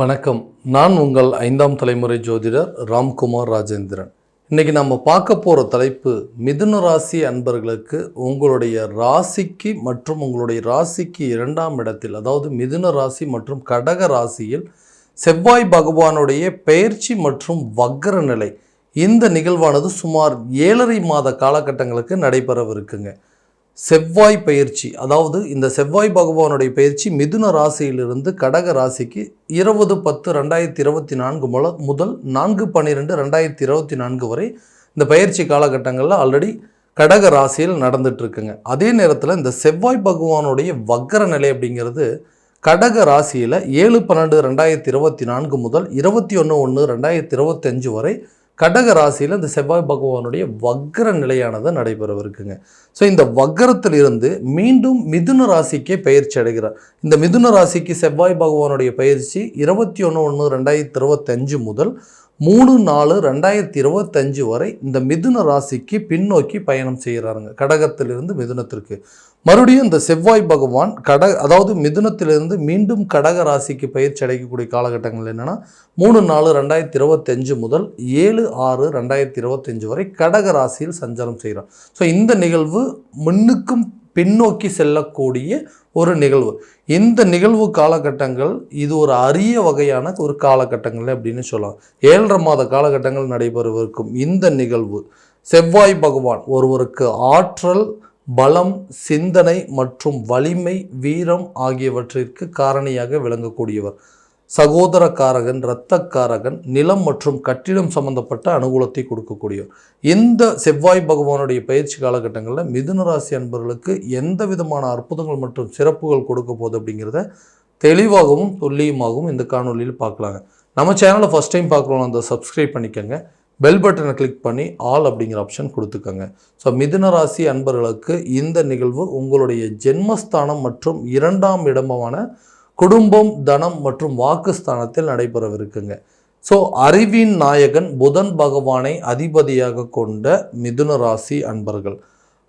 வணக்கம். நான் உங்கள் 5ஆம் தலைமுறை ஜோதிடர் ராம்குமார் ராஜேந்திரன். இன்னைக்கு நம்ம பார்க்க போகிற தலைப்பு மிதுன ராசி அன்பர்களுக்கு உங்களுடைய ராசிக்கு மற்றும் உங்களுடைய ராசிக்கு 2ஆம் இடத்தில், அதாவது மிதுன ராசி மற்றும் கடக ராசியில் செவ்வாய் பகவானுடைய பெயர்ச்சி மற்றும் வக்ர நிலை. இந்த நிகழ்வானது சுமார் 7.5 மாத காலகட்டங்களுக்கு நடைபெறவிருக்குங்க. செவ்வாய் பயிற்சி, அதாவது இந்த செவ்வாய் பகவானுடைய பயிற்சி மிதுன ராசியிலிருந்து கடக ராசிக்கு 20/10/2024 முதல் 4/12/2024 வரை இந்த பயிற்சி காலகட்டங்களில் ஆல்ரெடி கடக ராசியில் நடந்துட்டு இருக்குங்க. அதே நேரத்தில் இந்த செவ்வாய் பகவானுடைய வக்ர நிலை அப்படிங்கிறது கடக ராசியில் 7/12/2024 முதல் 21/1/2025 வரை கடக ராசியில் இந்த செவ்வாய் பகவானுடைய வக்ர நிலையானது நடைபெறவிருக்குங்க. ஸோ இந்த வக்ரத்திலிருந்து மீண்டும் மிதுன ராசிக்கே பயிற்சி அடைகிறார். இந்த மிதுன ராசிக்கு செவ்வாய் பகவானுடைய பயிற்சி 21/1/2025 முதல் 3/4/2025 வரை இந்த மிதுன ராசிக்கு பின்னோக்கி பயணம் செய்கிறாருங்க. கடகத்திலிருந்து மிதுனத்திற்கு மறுபடியும் இந்த செவ்வாய் பகவான் அதாவது மிதுனத்திலிருந்து மீண்டும் கடக ராசிக்கு பயிற்சி அடைக்கக்கூடிய காலகட்டங்கள் என்னென்னா 3/4/2025 முதல் 7/6/2025 வரை கடக ராசியில் சஞ்சாரம் செய்கிறார். ஸோ இந்த நிகழ்வு முன்னுக்கும் பின்னோக்கி செல்லக்கூடிய ஒரு நிகழ்வு. இந்த நிகழ்வு காலகட்டங்கள் இது ஒரு அரிய வகையான ஒரு காலகட்டங்கள் அப்படின்னு சொல்லலாம். 7.5 மாத காலகட்டங்கள் நடைபெறவிருக்கும் இந்த நிகழ்வு செவ்வாய் பகவான் ஒருவருக்கு ஆற்றல், பலம், சிந்தனை மற்றும் வலிமை, வீரம் ஆகியவற்றிற்கு காரணியாக விளங்கக்கூடியவர். சகோதரக்காரகன், இரத்தக்காரகன், நிலம் மற்றும் கட்டிடம் சம்பந்தப்பட்ட அனுகூலத்தை கொடுக்கக்கூடியவர். இந்த செவ்வாய் பகவானுடைய பயிற்சி காலகட்டங்களில் மிதுன ராசி அன்பர்களுக்கு எந்த விதமான அற்புதங்கள் மற்றும் சிறப்புகள் கொடுக்க போகுது அப்படிங்கிறத தெளிவாகவும் துல்லியமாகவும் இந்த காணொலியில் பார்க்கலாங்க. நம்ம சேனலை ஃபஸ்ட் டைம் பார்க்குறோம், அந்த சப்ஸ்கிரைப் பண்ணிக்கோங்க. பெல் பட்டனை கிளிக் பண்ணி ஆல் அப்படிங்கிற ஆப்ஷன் கொடுத்துக்கோங்க. ஸோ மிதுன ராசி அன்பர்களுக்கு இந்த நிகழ்வு உங்களுடைய ஜென்மஸ்தானம் மற்றும் 2ஆம் இடமான குடும்பம், தனம் மற்றும் வாக்குஸ்தானத்தில் நடைபெறவிருக்குங்க. ஸோ அறிவின் நாயகன் புதன் பகவானை அதிபதியாக கொண்ட மிதுன ராசி அன்பர்கள்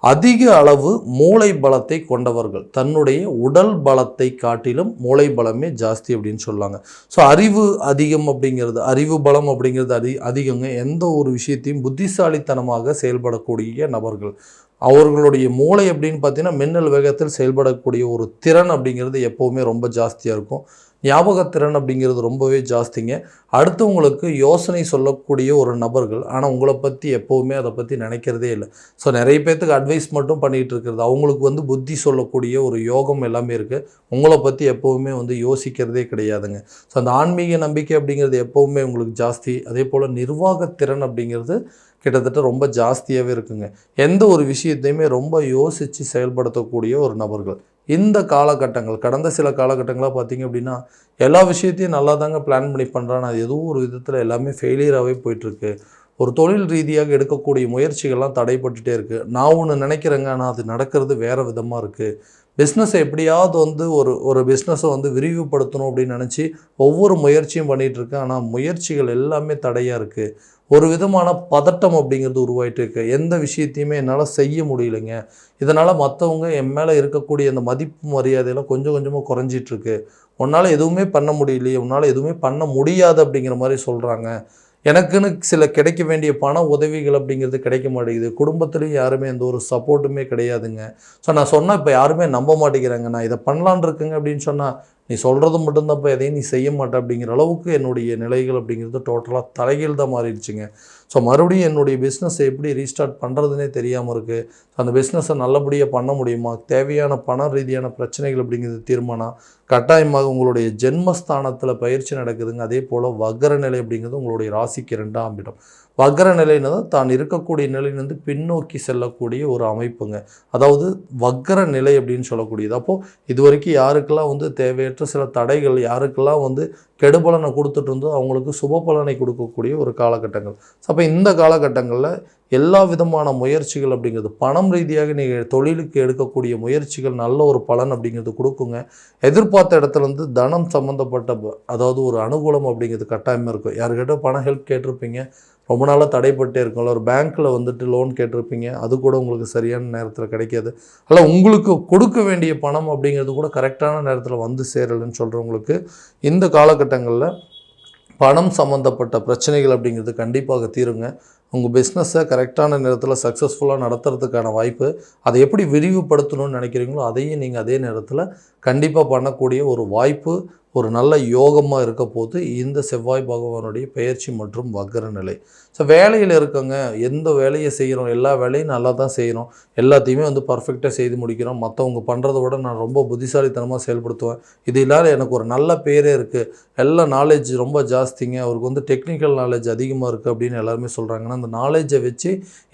அதிக அளவு மூளை பலத்தை கொண்டவர்கள். தன்னுடைய உடல் பலத்தை காட்டிலும் மூளை பலமே ஜாஸ்தி அப்படின்னு சொல்லாங்க. ஸோ அறிவு அதிகம் அப்படிங்கிறது, அறிவு பலம் அப்படிங்கிறது அதிகங்க. எந்த ஒரு விஷயத்தையும் புத்திசாலித்தனமாக செயல்படக்கூடிய நபர்கள். அவர்களுடைய மூளை அப்படின்னு பார்த்தீங்கன்னா மின்னல் வேகத்தில் செயல்படக்கூடிய ஒரு திறன் அப்படிங்கிறது எப்போவுமே ரொம்ப ஜாஸ்தியாக இருக்கும். ஞாபகத்திறன் அப்படிங்கிறது ரொம்பவே ஜாஸ்திங்க. அடுத்தவங்களுக்கு யோசனை சொல்லக்கூடிய ஒரு நபர்கள், ஆனால் உங்களை பற்றி எப்போவுமே அதை பற்றி நினைக்கிறதே இல்லை. ஸோ நிறைய பேர்த்துக்கு அட்வைஸ் மட்டும் பண்ணிகிட்டு இருக்கிறது. அவங்களுக்கு புத்தி சொல்லக்கூடிய ஒரு யோகம் எல்லாமே இருக்குது. உங்களை பற்றி எப்போவுமே யோசிக்கிறதே கிடையாதுங்க. ஸோ அந்த ஆன்மீக நம்பிக்கை அப்படிங்கிறது எப்போவுமே உங்களுக்கு ஜாஸ்தி. அதே போல் நிர்வாகத்திறன் அப்படிங்கிறது கிட்டத்தட்ட ரொம்ப ஜாஸ்தியாகவே இருக்குங்க. எந்த ஒரு விஷயத்தையுமே ரொம்ப யோசித்து செயல்படுத்தக்கூடிய ஒரு நபர்கள். இந்த காலகட்டங்கள் கடந்த சில காலகட்டங்களாக பார்த்திங்க அப்படின்னா எல்லா விஷயத்தையும் நல்லா தாங்க பிளான் பண்ணி பண்ணுறான். அது ஏதோ ஒரு விதத்தில் எல்லாமே ஃபெயிலியராகவே போயிட்டுருக்கு. ஒரு தொழில் ரீதியாக எடுக்கக்கூடிய முயற்சிகள்லாம் தடைப்பட்டுட்டே இருக்குது. நான் ஒன்று நினைக்கிறேங்க, ஆனால் அது நடக்கிறது வேறு விதமாக இருக்குது. பிஸ்னஸை எப்படியாவது ஒரு பிஸ்னஸை விரிவுபடுத்தணும் அப்படின்னு நினச்சி ஒவ்வொரு முயற்சியும் பண்ணிகிட்ருக்கேன். ஆனால் முயற்சிகள் எல்லாமே தடையாக இருக்குது. ஒரு விதமான பதட்டம் அப்படிங்கிறது உருவாயிட்டு இருக்கு. எந்த விஷயத்தையுமே என்னால் செய்ய முடியலைங்க. இதனால் மற்றவங்க என் மேலே இருக்கக்கூடிய அந்த மதிப்பு மரியாதையெல்லாம் கொஞ்சம் கொஞ்சமாக குறைஞ்சிட்ருக்கு. உன்னால் எதுவுமே பண்ண முடியலையே, உன்னால் எதுவுமே பண்ண முடியாது அப்படிங்கிற மாதிரி சொல்கிறாங்க. எனக்குன்னு சில கிடைக்க வேண்டிய பண உதவிகள் அப்படிங்கிறது கிடைக்க மாட்டேங்குது. குடும்பத்துலேயும் யாருமே எந்த ஒரு சப்போர்ட்டுமே கிடையாதுங்க. ஸோ நான் சொன்னால் இப்போ யாருமே நம்ப மாட்டேங்கிறாங்க. நான் இதை பண்ணலான் இருக்குங்க அப்படின்னு சொன்னால் நீ சொல்கிறது மட்டும்தான், இப்போ எதையும் நீ செய்ய மாட்டே அப்படிங்கிற அளவுக்கு என்னுடைய நிலைகள் அப்படிங்கிறது டோட்டலாக தலைகீழ் தான் மாறிடுச்சுங்க. ஸோ மறுபடியும் என்னுடைய பிஸ்னஸை எப்படி ரீஸ்டார்ட் பண்ணுறதுனே தெரியாமல் இருக்குது. அந்த பிஸ்னஸை நல்லபடியாக பண்ண முடியுமா, தேவையான பண ரீதியான பிரச்சனைகள் அப்படிங்கிறது தீர்மானம் கட்டாயமாக உங்களுடைய ஜென்மஸ்தானத்தில் பயிற்சி நடக்குதுங்க. அதே போல் வக்ர நிலை அப்படிங்கிறது உங்களுடைய ராசிக்கு 2ஆம் இடம். வக்ர நிலைன்னு தான் இருக்கக்கூடிய நிலையிலிருந்து பின்னோக்கி செல்லக்கூடிய ஒரு அமைப்புங்க. அதாவது வக்ர நிலை அப்படின்னு சொல்லக்கூடியது. அப்போது இது வரைக்கும் யாருக்கெல்லாம் தேவையற்ற சில தடைகள், யாருக்கெல்லாம் கெடுபலனை கொடுத்துட்டு இருந்தோ அவங்களுக்கு சுப பலனை கொடுக்கக்கூடிய ஒரு காலகட்டங்கள். அப்போ இந்த காலகட்டங்களில் எல்லா விதமான முயற்சிகள் அப்படிங்கிறது பணம் ரீதியாக நீங்கள் தொழிலுக்கு எடுக்கக்கூடிய முயற்சிகள் நல்ல ஒரு பலன் அப்படிங்கிறது கொடுக்குங்க. எதிர்பார்த்த இடத்துலேருந்து தனம் சம்மந்தப்பட்ட அதாவது ஒரு அனுகூலம் அப்படிங்கிறது கட்டாயமாக இருக்கும். யாருக்கிட்ட பணம் ஹெல்ப் கேட்டிருப்பீங்க, ரொம்ப நாளாக தடைப்பட்டே இருக்கும்ல, ஒரு பேங்க்கில் வந்துட்டு லோன் கேட்டிருப்பீங்க, அது கூட உங்களுக்கு சரியான நேரத்தில் கிடைக்காது. அல்ல உங்களுக்கு கொடுக்க வேண்டிய பணம் அப்படிங்கிறது கூட கரெக்டான நேரத்தில் வந்து சேரலைன்னு சொல்கிறவங்களுக்கு இந்த காலகட்டங்களில் பணம் சம்மந்தப்பட்ட பிரச்சனைகள் அப்படிங்கிறது கண்டிப்பாக தீருங்க. உங்கள் பிஸ்னஸை கரெக்டான நேரத்தில் சக்ஸஸ்ஃபுல்லாக நடத்துறதுக்கான வாய்ப்பு, அதை எப்படி விரிவுபடுத்தணும்னு நினைக்கிறீங்களோ அதையும் நீங்கள் அதே நேரத்தில் கண்டிப்பாக பண்ணக்கூடிய ஒரு வாய்ப்பு, ஒரு நல்ல யோகமாக இருக்க போது இந்த செவ்வாய் பகவானுடைய பெயர்ச்சி மற்றும் வக்ர நிலை. ஸோ வேலையில் இருக்கங்க, எந்த வேலையை செய்கிறோம், எல்லா வேலையும் நல்லா தான் செய்கிறோம், எல்லாத்தையுமே வந்து பர்ஃபெக்டாக செய்து முடிக்கிறோம், மற்றவங்க பண்ணுறத விட நான் ரொம்ப புத்திசாலித்தனமாக செயல்படுத்துவேன், இது இல்லாத எனக்கு ஒரு நல்ல பேரே இருக்குது, எல்லா நாலேஜ் ரொம்ப ஜாஸ்திங்க, அவருக்கு வந்து டெக்னிக்கல் நாலேஜ் அதிகமாக இருக்குது அப்படின்னு எல்லாருமே சொல்கிறாங்கன்னா, அந்த நாலேஜை வச்சு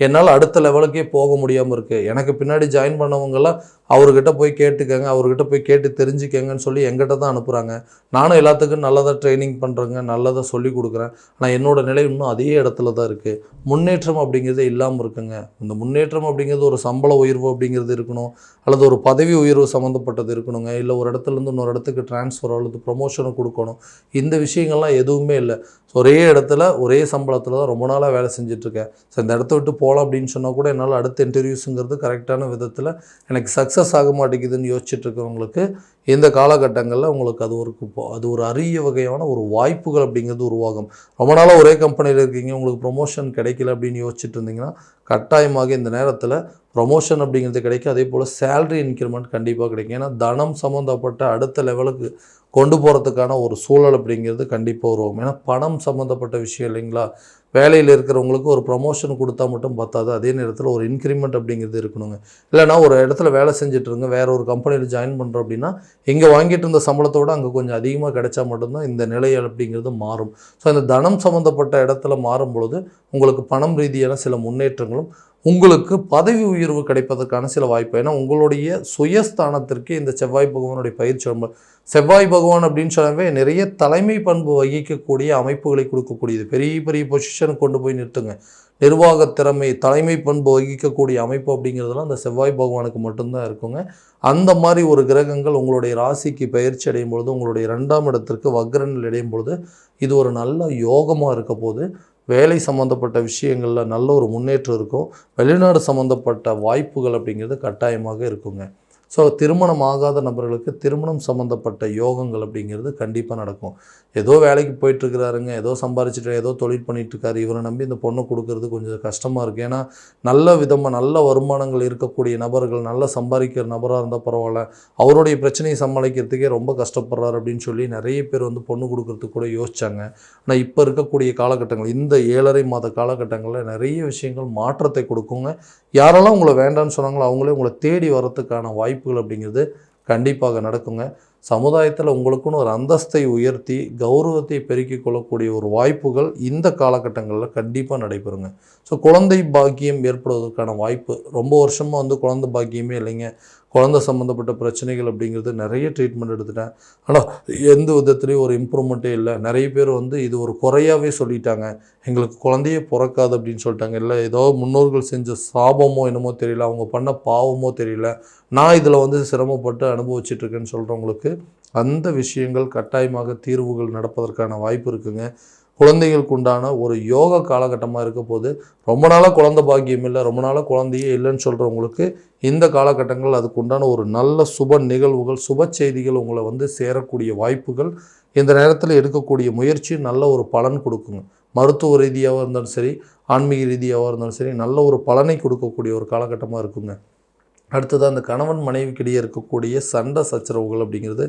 என்னால் அடுத்த லெவலுக்கே போக முடியாமல் இருக்குது. எனக்கு பின்னாடி ஜாயின் பண்ணவங்கெல்லாம் அவர்கிட்ட போய் கேட்டுக்கங்க, அவர்கிட்ட போய் கேட்டு தெரிஞ்சுக்கங்கன்னு சொல்லி எங்கிட்ட தான் அனுப்புகிறாங்க. நானும் எல்லாத்துக்கும் நல்லதாக ட்ரைனிங் பண்ணுறேங்க, நல்லதாக சொல்லிக் கொடுக்குறேன். ஆனால் என்னோடய நிலை இன்னும் அதே இடத்துல தான் இருக்குது. முன்னேற்றம் அப்படிங்கிறதே இல்லாமல் இருக்குங்க. இந்த முன்னேற்றம் அப்படிங்கிறது ஒரு சம்பள உயர்வு அப்படிங்கிறது இருக்கணும், அல்லது ஒரு பதவி உயர்வு சம்மந்தப்பட்டது இருக்கணுங்க, இல்லை ஒரு இடத்துலேருந்து இன்னொரு இடத்துக்கு ட்ரான்ஸ்ஃபர் அல்லது ப்ரொமோஷனை கொடுக்கணும். இந்த விஷயங்கள்லாம் எதுவுமே இல்லை. ஒரே இடத்துல ஒரே சம்பளத்தில் தான் ரொம்ப நாளாக வேலை செஞ்சிட்ருக்கேன். ஸோ இந்த இடத்த விட்டு போகலாம் அப்படின்னு சொன்னால் கூட என்னால் அடுத்த இன்டர்வியூஸுங்கிறது கரெக்டான விதத்தில் எனக்கு சக்ஸஸ் ஆக மாட்டேங்குதுன்னு யோசிச்சுட்டு இருக்கிறவங்களுக்கு இந்த காலகட்டங்களில் உங்களுக்கு அது ஒரு அரிய வகையான ஒரு வாய்ப்புகள் அப்படிங்கிறது உருவாகும். ரொம்ப நாளாக ஒரே கம்பெனியில் இருக்கீங்க, உங்களுக்கு ப்ரொமோஷன் கிடைக்கல அப்படின்னு யோசிச்சுட்டு இருந்தீங்கன்னா கட்டாயமாக இந்த நேரத்தில் ப்ரொமோஷன் அப்படிங்கிறது கிடைக்கும். அதே போல் சேலரி இன்க்ரிமெண்ட் கண்டிப்பாக கிடைக்கும். ஏன்னா தனம் சம்மந்தப்பட்ட அடுத்த லெவலுக்கு கொண்டு போகிறதுக்கான ஒரு சூழல் அப்படிங்கிறது கண்டிப்பாக உருவாகும். ஏன்னா பணம் சம்மந்தப்பட்ட விஷயம் இல்லைங்களா. வேலையில் இருக்கிறவங்களுக்கு ஒரு ப்ரொமோஷன் கொடுத்தா மட்டும் பத்தாது, அதே நேரத்தில் ஒரு இன்க்ரிமெண்ட் அப்படிங்கிறது இருக்கணுங்க. இல்லைனா ஒரு இடத்துல வேலை செஞ்சுட்ருங்க, வேறு ஒரு கம்பெனியில் ஜாயின் பண்ணுறோம் அப்படின்னா இங்கே வாங்கிட்டு இருந்த சம்பளத்தோடு அங்கே கொஞ்சம் அதிகமாக கிடைச்சா மட்டும்தான் இந்த நிலை அப்படிங்கிறது மாறும். ஸோ இந்த தனம் சம்மந்தப்பட்ட இடத்துல மாறும் பொழுது உங்களுக்கு பணம் ரீதியான சில முன்னேற்றங்களும், உங்களுக்கு பதவி உயர்வு கிடைப்பதற்கான சில வாய்ப்பு. ஏன்னா உங்களுடைய சுயஸ்தானத்திற்கு இந்த செவ்வாய் பகவானுடைய பயிற்சி ரொம்ப, செவ்வாய் பகவான் அப்படின்னு சொன்னாவே நிறைய தலைமை பண்பு வகிக்கக்கூடிய அமைப்புகளை கொடுக்கக்கூடியது. பெரிய பெரிய பொசிஷனுக்கு கொண்டு போய் நிறுத்துங்க, நிர்வாக திறமை, தலைமை பண்பு வகிக்கக்கூடிய அமைப்பு அப்படிங்கிறதுலாம் அந்த செவ்வாய் பகவானுக்கு மட்டும்தான் இருக்குங்க. அந்த மாதிரி ஒரு கிரகங்கள் உங்களுடைய ராசிக்கு பயிற்சி அடையும் பொழுது, உங்களுடைய 2ஆம் இடத்திற்கு வக்ரனில் அடையும் பொழுது இது ஒரு நல்ல யோகமாக இருக்க போது. வேலை சம்மந்தப்பட்ட விஷயங்களில் நல்ல ஒரு முன்னேற்றம் இருக்கும். வெளிநாடு சம்மந்தப்பட்ட வாய்ப்புகள் அப்படிங்கிறது கட்டாயமாக இருக்குங்க. ஸோ திருமணம் ஆகாத நபர்களுக்கு திருமணம் சம்மந்தப்பட்ட யோகங்கள் அப்படிங்கிறது கண்டிப்பாக நடக்கும். ஏதோ வேலைக்கு போயிட்டுருக்கிறாருங்க, ஏதோ சம்பாரிச்சுட்டு ஏதோ தொழில் பண்ணிகிட்ருக்காரு, இவரை நம்பி இந்த பொண்ணை கொடுக்கறது கொஞ்சம் கஷ்டமாக இருக்குது. ஏன்னா நல்ல வருமானங்கள் இருக்கக்கூடிய நபர்கள், நல்ல சம்பாதிக்கிற நபராக இருந்தால் பரவாயில்ல, அவருடைய பிரச்சனையை சமாளிக்கிறதுக்கே ரொம்ப கஷ்டப்படுறாரு அப்படின்னு சொல்லி நிறைய பேர் வந்து பொண்ணு கொடுக்கறதுக்கு கூட யோசித்தாங்க. ஆனால் இப்போ இருக்கக்கூடிய காலகட்டங்கள், இந்த 7.5 மாத காலகட்டங்களில் நிறைய விஷயங்கள் மாற்றத்தை கொடுக்குங்க. யாரெல்லாம் உங்களை வேண்டான்னு சொன்னாங்களோ அவங்களே உங்களை தேடி வரத்துக்கான வாய்ப்புகள் அப்படிங்கிறது கண்டிப்பாக நடக்குங்க. சமுதாயத்தில் உங்களுக்குன்னு ஒரு அந்தஸ்தை உயர்த்தி கௌரவத்தை பெருக்கிக் கொள்ளக்கூடிய ஒரு வாய்ப்புகள் இந்த காலகட்டங்களில் கண்டிப்பாக நடைபெறுங்க. ஸோ குழந்தை பாக்கியம் ஏற்படுவதற்கான வாய்ப்பு, ரொம்ப வருஷமாக வந்து குழந்தை பாக்கியமே இல்லைங்க, குழந்தை சம்மந்தப்பட்ட பிரச்சனைகள் அப்படிங்கிறது நிறைய ட்ரீட்மெண்ட் எடுத்துட்டேன், ஆனால் எந்த விதத்துலேயும் ஒரு இம்ப்ரூவ்மெண்ட்டே இல்லை. நிறைய பேர் வந்து இது ஒரு குறையாகவே சொல்லிட்டாங்க, எங்களுக்கு குழந்தையே பிறக்காது அப்படின்னு சொல்லிட்டாங்க. இல்லை ஏதோ முன்னோர்கள் செஞ்ச சாபமோ என்னமோ தெரியல, அவங்க பண்ண பாவமோ தெரியல, நான் இதில் வந்து சிரமப்பட்டு அனுபவிச்சிட்ருக்கேன்னு சொல்கிறவங்களுக்கு அந்த விஷயங்கள் கட்டாயமாக தீர்வுகள் நடப்பதற்கான வாய்ப்பு இருக்குங்க. குழந்தைகளுக்கு உண்டான ஒரு யோக காலகட்டமாக இருக்க போது. ரொம்ப நாளாக குழந்தை பாக்கியம் இல்லை, ரொம்ப நாளாக குழந்தையே இல்லைன்னு சொல்கிறவங்களுக்கு இந்த காலகட்டங்கள் அதுக்கு உண்டான ஒரு நல்ல சுப நிகழ்வுகள், சுப செய்திகள் உங்களை வந்து சேரக்கூடிய வாய்ப்புகள், இந்த நேரத்தில் எடுக்கக்கூடிய முயற்சி நல்ல ஒரு பலன் கொடுக்குங்க. மருத்துவ ரீதியாக இருந்தாலும் சரி, ஆன்மீக ரீதியாக இருந்தாலும் சரி, நல்ல ஒரு பலனை கொடுக்கக்கூடிய ஒரு காலகட்டமாக இருக்குங்க. அடுத்தது அந்த கணவன் மனைவிக்கிடையே இருக்கக்கூடிய சண்டை சச்சரவுகள் அப்படிங்கிறது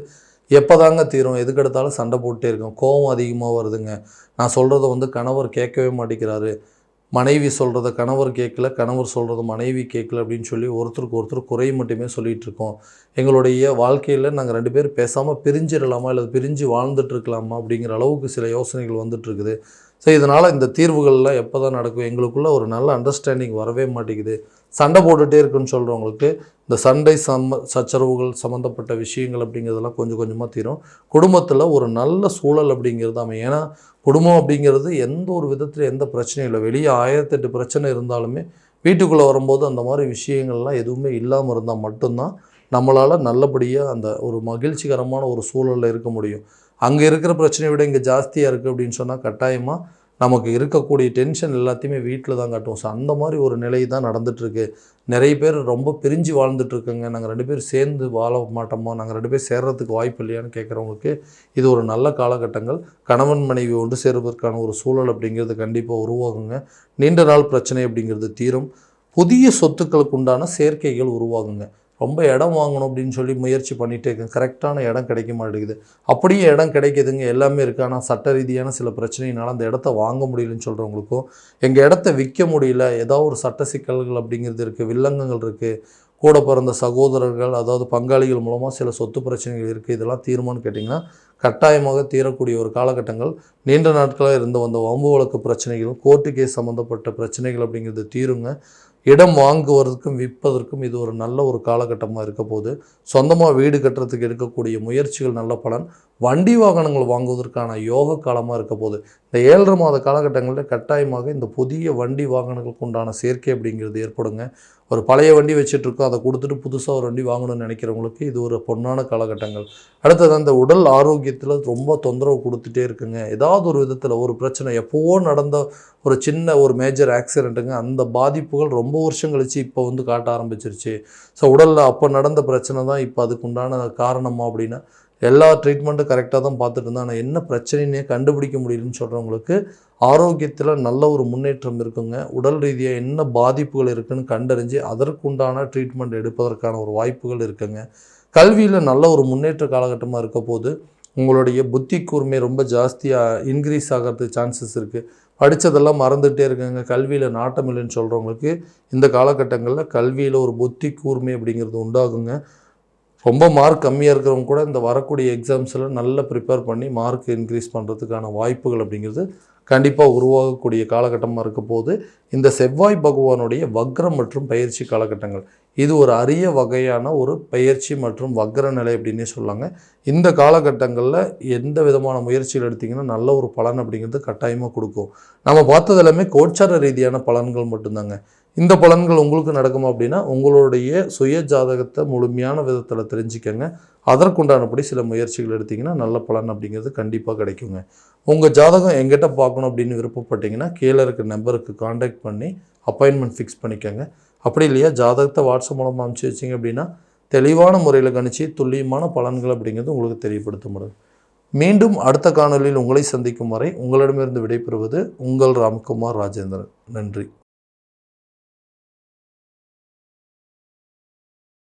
எப்போ தாங்க தீரும்? எதுக்கெடுத்தாலும் சண்டை போட்டே இருக்கும், கோபம் அதிகமாக வருதுங்க. நான் சொல்கிறத வந்து கணவர் கேட்கவே மாட்டேங்கிறாரு, மனைவி சொல்கிறத கணவர் கேட்கல, கணவர் சொல்கிறத மனைவி கேட்கல அப்படின்னு சொல்லி ஒருத்தருக்கு ஒருத்தர் குறை மட்டுமே சொல்லிகிட்டு இருக்கோம். எங்களுடைய வாழ்க்கையில் நாங்கள் 2 பேர் பேசாமல் பிரிஞ்சிடலாமா, இல்லை பிரிஞ்சு வாழ்ந்துட்டுருக்கலாமா அப்படிங்கிற அளவுக்கு சில யோசனைகள் வந்துட்டுருக்குது. ஸோ இதனால் இந்த தீர்வுகள்லாம் எப்போ தான் நடக்கும்? எங்களுக்குள்ளே ஒரு நல்ல அண்டர்ஸ்டாண்டிங் வரவே மாட்டேங்குது, சண்டை போட்டுகிட்டே இருக்குன்னு சொல்கிறவங்களுக்கு இந்த சண்டை சச்சரவுகள் சம்மந்தப்பட்ட விஷயங்கள் அப்படிங்கிறதெல்லாம் கொஞ்சம் கொஞ்சமாக தீரும். குடும்பத்தில் ஒரு நல்ல சூழல் அப்படிங்கிறது அமையும். ஏன்னா குடும்பம் அப்படிங்கிறது எந்த ஒரு விதத்தில் எந்த பிரச்சனையும் இல்லை. வெளியே 1008 பிரச்சனை இருந்தாலுமே வீட்டுக்குள்ளே வரும்போது அந்த மாதிரி விஷயங்கள்லாம் எதுவுமே இல்லாமல் இருந்தால் மட்டும்தான் நம்மளால் நல்லபடியாக அந்த ஒரு மகிழ்ச்சிகரமான ஒரு சூழலில் இருக்க முடியும். அங்கே இருக்கிற பிரச்சனையை விட இங்கே ஜாஸ்தியாக இருக்குது அப்படின்னு சொன்னால் கட்டாயமாக நமக்கு இருக்கக்கூடிய டென்ஷன் எல்லாத்தையுமே வீட்டில் தான் காட்டுவோம். ஸோ அந்த மாதிரி ஒரு நிலை தான் நடந்துகிட்ருக்கு. நிறைய பேர் ரொம்ப பிரிஞ்சு வாழ்ந்துட்டுருக்கோங்க. நாங்கள் 2 பேரும் சேர்ந்து வாழ மாட்டோமா, நாங்கள் 2 பேர் சேர்றதுக்கு வாய்ப்பு இல்லையான்னு கேட்குறவங்களுக்கு இது ஒரு நல்ல காலகட்டங்கள். கணவன் மனைவி ஒன்று சேர்வதற்கான ஒரு சூழல் அப்படிங்கிறது கண்டிப்பாக உருவாகுங்க. நீண்ட நாள் பிரச்சனை அப்படிங்கிறது தீரும். புதிய சொத்துக்களுக்கு உண்டான சேர்க்கைகள் உருவாகுங்க. ரொம்ப இடம் வாங்கணும் அப்படின்னு சொல்லி முயற்சி பண்ணிகிட்டே இருக்கேன். கரெக்டான இடம் கிடைக்க மாட்டேங்குது. அப்படியே இடம் கிடைக்கிதுங்க, எல்லாமே இருக்குது. ஆனால் சட்ட ரீதியான சில பிரச்சனையினால அந்த இடத்த வாங்க முடியலன்னு சொல்கிறவங்களுக்கும், எங்கள் இடத்த விற்க முடியல, ஏதாவது ஒரு சட்ட சிக்கல்கள் அப்படிங்கிறது இருக்குது, வில்லங்கங்கள் இருக்குது, கூட பிறந்த சகோதரர்கள் அதாவது பங்காளிகள் மூலமாக சில சொத்து பிரச்சனைகள் இருக்குது, இதெல்லாம் தீருமான்னு கேட்டிங்கன்னா கட்டாயமாக தீரக்கூடிய ஒரு காலகட்டங்கள். நீண்ட நாட்களாக இருந்து வந்த வம்பு வழக்கு பிரச்சனைகள், கோர்ட்டு கேஸ் சம்மந்தப்பட்ட பிரச்சனைகள் அப்படிங்கிறது தீருங்க. இடம் வாங்குவதற்கும் விற்பதற்கும் இது ஒரு நல்ல ஒரு காலகட்டமாக இருக்க போது. சொந்தமாக வீடு கட்டுறதுக்கு எடுக்கக்கூடிய முயற்சிகள் நல்ல பலன். வண்டி வாகனங்கள் வாங்குவதற்கான யோக காலமாக இருக்க போது. இந்த 7.5 மாத காலகட்டங்களில் கட்டாயமாக இந்த புதிய வண்டி வாகனங்களுக்கு உண்டான சேர்க்கை அப்படிங்கிறது ஏற்படுங்க. ஒரு பழைய வண்டி வச்சுட்ருக்கோம், அதை கொடுத்துட்டு புதுசாக ஒரு வண்டி வாங்கணும்னு நினைக்கிறவங்களுக்கு இது ஒரு பொன்னான காலகட்டங்கள். அடுத்தது அந்த உடல் ஆரோக்கியத்தில் ரொம்ப தொந்தரவு கொடுத்துட்டே இருக்குங்க. ஏதாவது ஒரு விதத்தில் ஒரு பிரச்சனை, எப்போவோ நடந்த ஒரு சின்ன ஒரு மேஜர் ஆக்சிடெண்ட்டுங்க, அந்த பாதிப்புகள் ரொம்ப வருஷம் கழித்து இப்போ வந்து காட்ட ஆரம்பிச்சிருச்சு. ஸோ உடலில் அப்போ நடந்த பிரச்சனை தான் இப்போ அதுக்குண்டான காரணமா அப்படின்னா, எல்லா ட்ரீட்மெண்ட்டும் கரெக்டாக தான் பார்த்துட்டு இருந்தேன், ஆனால் என்ன பிரச்சனைன்னே கண்டுபிடிக்க முடியலன்னு சொல்கிறவங்களுக்கு ஆரோக்கியத்தில் நல்ல ஒரு முன்னேற்றம் இருக்குங்க. உடல் ரீதியாக என்ன பாதிப்புகள் இருக்குதுன்னு கண்டறிஞ்சு அதற்குண்டான ட்ரீட்மெண்ட் எடுப்பதற்கான ஒரு வாய்ப்புகள் இருக்குங்க. கல்வியில் நல்ல ஒரு முன்னேற்ற காலகட்டமாக இருக்க போது. உங்களுடைய புத்தி கூர்மை ரொம்ப ஜாஸ்தியாக இன்க்ரீஸ் ஆகிறதுக்கு சான்சஸ் இருக்குது. படித்ததெல்லாம் மறந்துகிட்டே இருக்குங்க, கல்வியில் நாட்டம் இல்லைன்னு சொல்கிறவங்களுக்கு இந்த காலகட்டங்களில் கல்வியில் ஒரு புத்தி கூர்மை அப்படிங்கிறது உண்டாகுங்க. ரொம்ப மார்க் கம்மியாக இருக்கிறவங்க கூட இந்த வரக்கூடிய எக்ஸாம்ஸில் நல்லா ப்ரிப்பேர் பண்ணி மார்க் இன்க்ரீஸ் பண்ணுறதுக்கான வாய்ப்புகள் அப்படிங்கிறது கண்டிப்பாக உருவாகக்கூடிய காலகட்டமாக இருக்க போது. இந்த செவ்வாய் பகவானுடைய வக்ரம் மற்றும் பயிற்சி காலகட்டங்கள் இது ஒரு அரிய வகையான ஒரு பயிற்சி மற்றும் வக்ர நிலை அப்படின்னே சொல்லாங்க. இந்த காலகட்டங்களில் எந்த விதமான முயற்சிகள் எடுத்திங்கன்னா நல்ல ஒரு பலன் அப்படிங்கிறது கட்டாயமாக கொடுக்கும். நம்ம பார்த்தது எல்லாமே கோச்சார ரீதியான பலன்கள் மட்டும்தாங்க. இந்த பலன்கள் உங்களுக்கு நடக்குமா அப்படின்னா உங்களுடைய சுய ஜாதகத்தை முழுமையான விதத்தில் தெரிஞ்சுக்கங்க. அதற்குண்டானபடி சில முயற்சிகள் எடுத்திங்கன்னா நல்ல பலன் அப்படிங்கிறது கண்டிப்பாக கிடைக்குங்க. உங்கள் ஜாதகம் எங்கிட்ட பார்க்கணும் அப்படின்னு விருப்பப்பட்டீங்கன்னா கீழே இருக்க நம்பருக்கு காண்டாக்ட் பண்ணி அப்பாயின்மெண்ட் ஃபிக்ஸ் பண்ணிக்கோங்க. அப்படி இல்லையா ஜாதகத்தை வாட்ஸ்அப் மூலமாக அனுப்பிச்சி வச்சிங்க அப்படின்னா தெளிவான முறையில் கணிச்சு துல்லியமான பலன்கள் அப்படிங்கிறது உங்களுக்கு தெரியப்படுத்த முடியும். மீண்டும் அடுத்த காணொலியில் உங்களை சந்திக்கும் வரை உங்களிடமிருந்து விடைபெறுவது உங்கள் ராம்குமார் ராஜேந்திரன். நன்றி.